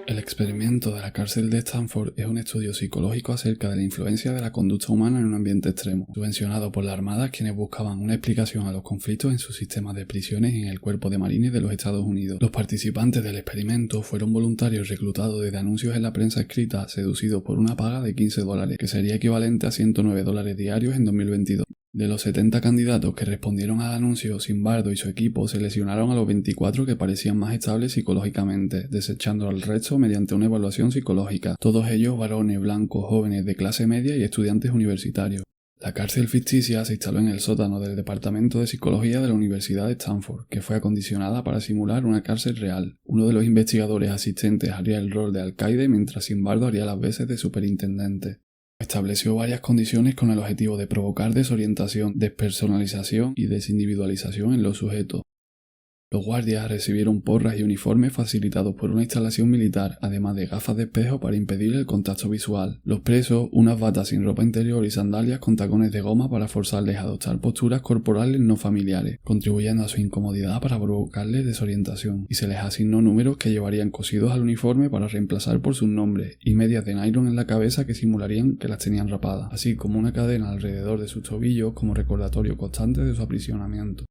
El experimento de la cárcel de Stanford es un estudio psicológico acerca de la influencia de la conducta humana en un ambiente extremo, subvencionado por la Armada, quienes buscaban una explicación a los conflictos en sus sistemas de prisiones y en el Cuerpo de Marines de los Estados Unidos. Los participantes del experimento fueron voluntarios reclutados desde anuncios en la prensa escrita, seducidos por una paga de $15, que sería equivalente a $109 diarios en 2022. De los 70 candidatos que respondieron al anuncio, Zimbardo y su equipo seleccionaron a los 24 que parecían más estables psicológicamente, desechando al resto mediante una evaluación psicológica, todos ellos varones blancos, jóvenes de clase media y estudiantes universitarios. La cárcel ficticia se instaló en el sótano del Departamento de Psicología de la Universidad de Stanford, que fue acondicionada para simular una cárcel real. Uno de los investigadores asistentes haría el rol de alcaide, mientras Zimbardo haría las veces de superintendente. Estableció varias condiciones con el objetivo de provocar desorientación, despersonalización y desindividualización en los sujetos. Los guardias recibieron porras y uniformes facilitados por una instalación militar, además de gafas de espejo para impedir el contacto visual. Los presos, unas batas sin ropa interior y sandalias con tacones de goma para forzarles a adoptar posturas corporales no familiares, contribuyendo a su incomodidad para provocarles desorientación, y se les asignó números que llevarían cosidos al uniforme para reemplazar por sus nombres, y medias de nylon en la cabeza que simularían que las tenían rapadas, así como una cadena alrededor de sus tobillos como recordatorio constante de su aprisionamiento.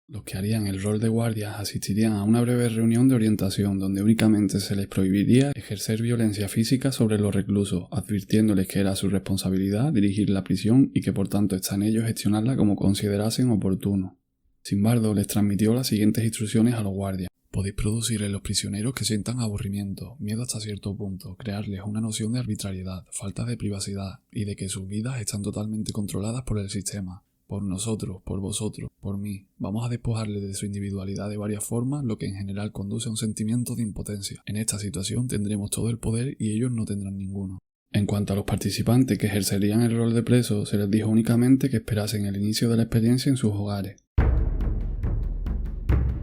Los que harían el rol de guardias asistirían a una breve reunión de orientación donde únicamente se les prohibiría ejercer violencia física sobre los reclusos, advirtiéndoles que era su responsabilidad dirigir la prisión y que por tanto está en ellos gestionarla como considerasen oportuno. Zimbardo les transmitió las siguientes instrucciones a los guardias. Podéis producir en los prisioneros que sientan aburrimiento, miedo hasta cierto punto, crearles una noción de arbitrariedad, falta de privacidad y de que sus vidas están totalmente controladas por el sistema. Por nosotros, por vosotros, por mí. Vamos a despojarles de su individualidad de varias formas, lo que en general conduce a un sentimiento de impotencia. En esta situación tendremos todo el poder y ellos no tendrán ninguno. En cuanto a los participantes que ejercerían el rol de preso, se les dijo únicamente que esperasen el inicio de la experiencia en sus hogares.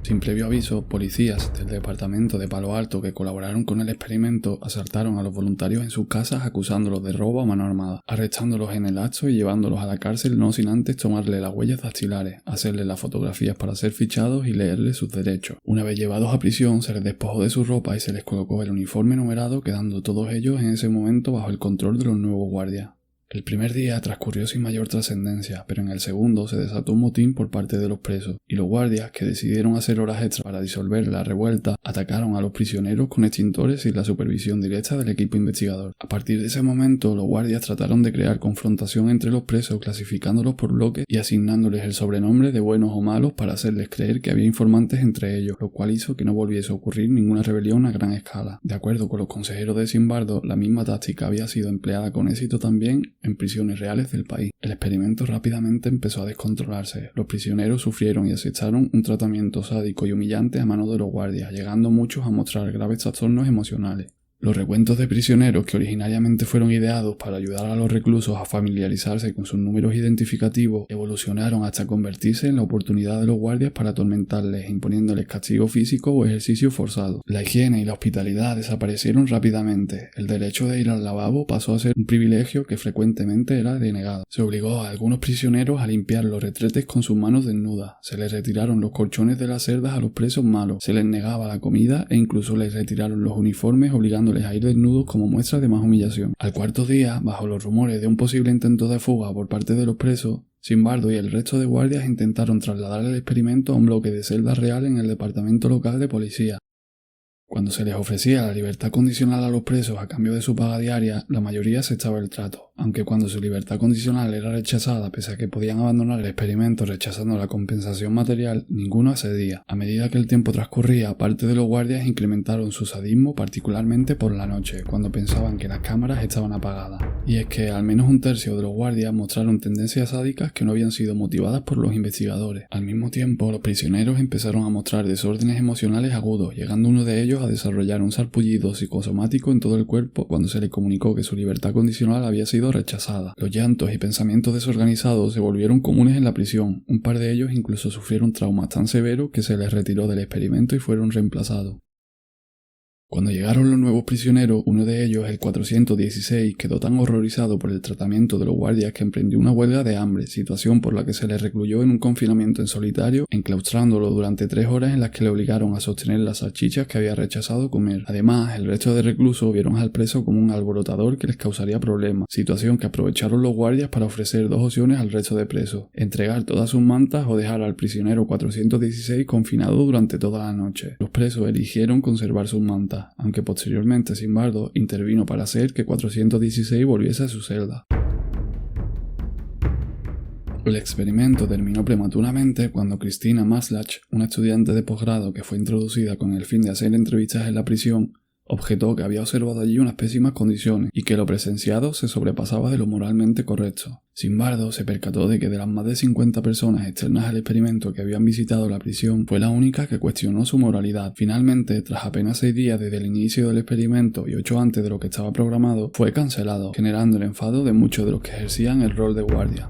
Sin previo aviso, policías del departamento de Palo Alto que colaboraron con el experimento asaltaron a los voluntarios en sus casas acusándolos de robo a mano armada, arrestándolos en el acto y llevándolos a la cárcel no sin antes tomarle las huellas dactilares, hacerles las fotografías para ser fichados y leerles sus derechos. Una vez llevados a prisión, se les despojó de su ropa y se les colocó el uniforme numerado, quedando todos ellos en ese momento bajo el control de los nuevos guardias. El primer día transcurrió sin mayor trascendencia, pero en el segundo se desató un motín por parte de los presos, y los guardias, que decidieron hacer horas extras para disolver la revuelta, atacaron a los prisioneros con extintores sin la supervisión directa del equipo investigador. A partir de ese momento, los guardias trataron de crear confrontación entre los presos, clasificándolos por bloques y asignándoles el sobrenombre de buenos o malos para hacerles creer que había informantes entre ellos, lo cual hizo que no volviese a ocurrir ninguna rebelión a gran escala. De acuerdo con los consejeros de Zimbardo, la misma táctica había sido empleada con éxito también en prisiones reales del país. El experimento rápidamente empezó a descontrolarse. Los prisioneros sufrieron y aceptaron un tratamiento sádico y humillante a manos de los guardias, llegando muchos a mostrar graves trastornos emocionales. Los recuentos de prisioneros, que originariamente fueron ideados para ayudar a los reclusos a familiarizarse con sus números identificativos, evolucionaron hasta convertirse en la oportunidad de los guardias para atormentarles, imponiéndoles castigo físico o ejercicio forzado. La higiene y la hospitalidad desaparecieron rápidamente. El derecho de ir al lavabo pasó a ser un privilegio que frecuentemente era denegado. Se obligó a algunos prisioneros a limpiar los retretes con sus manos desnudas. Se les retiraron los colchones de las celdas a los presos malos. Se les negaba la comida e incluso les retiraron los uniformes, obligando a ir desnudos como muestra de más humillación. Al cuarto día, bajo los rumores de un posible intento de fuga por parte de los presos, Zimbardo y el resto de guardias intentaron trasladar el experimento a un bloque de celdas real en el departamento local de policía. Cuando se les ofrecía la libertad condicional a los presos a cambio de su paga diaria, la mayoría aceptaba el trato, aunque cuando su libertad condicional era rechazada pese a que podían abandonar el experimento rechazando la compensación material, ninguno accedía. A medida que el tiempo transcurría, parte de los guardias incrementaron su sadismo, particularmente por la noche, cuando pensaban que las cámaras estaban apagadas. Y es que al menos un tercio de los guardias mostraron tendencias sádicas que no habían sido motivadas por los investigadores. Al mismo tiempo, los prisioneros empezaron a mostrar desórdenes emocionales agudos, llegando uno de ellos a desarrollar un sarpullido psicosomático en todo el cuerpo cuando se le comunicó que su libertad condicional había sido rechazada. Los llantos y pensamientos desorganizados se volvieron comunes en la prisión. Un par de ellos incluso sufrieron traumas tan severos que se les retiró del experimento y fueron reemplazados. Cuando llegaron los nuevos prisioneros, uno de ellos, el 416, quedó tan horrorizado por el tratamiento de los guardias que emprendió una huelga de hambre, situación por la que se le recluyó en un confinamiento en solitario, enclaustrándolo durante 3 horas en las que le obligaron a sostener las salchichas que había rechazado comer. Además, el resto de reclusos vieron al preso como un alborotador que les causaría problemas, situación que aprovecharon los guardias para ofrecer 2 opciones al resto de presos: entregar todas sus mantas o dejar al prisionero 416 confinado durante toda la noche. Los presos eligieron conservar sus mantas, aunque posteriormente Zimbardo intervino para hacer que 416 volviese a su celda. El experimento terminó prematuramente cuando Christina Maslach, una estudiante de posgrado que fue introducida con el fin de hacer entrevistas en la prisión, objetó que había observado allí unas pésimas condiciones y que lo presenciado se sobrepasaba de lo moralmente correcto. Zimbardo se percató de que de las más de 50 personas externas al experimento que habían visitado la prisión, fue la única que cuestionó su moralidad. Finalmente, tras apenas 6 días desde el inicio del experimento y 8 antes de lo que estaba programado, fue cancelado, generando el enfado de muchos de los que ejercían el rol de guardia.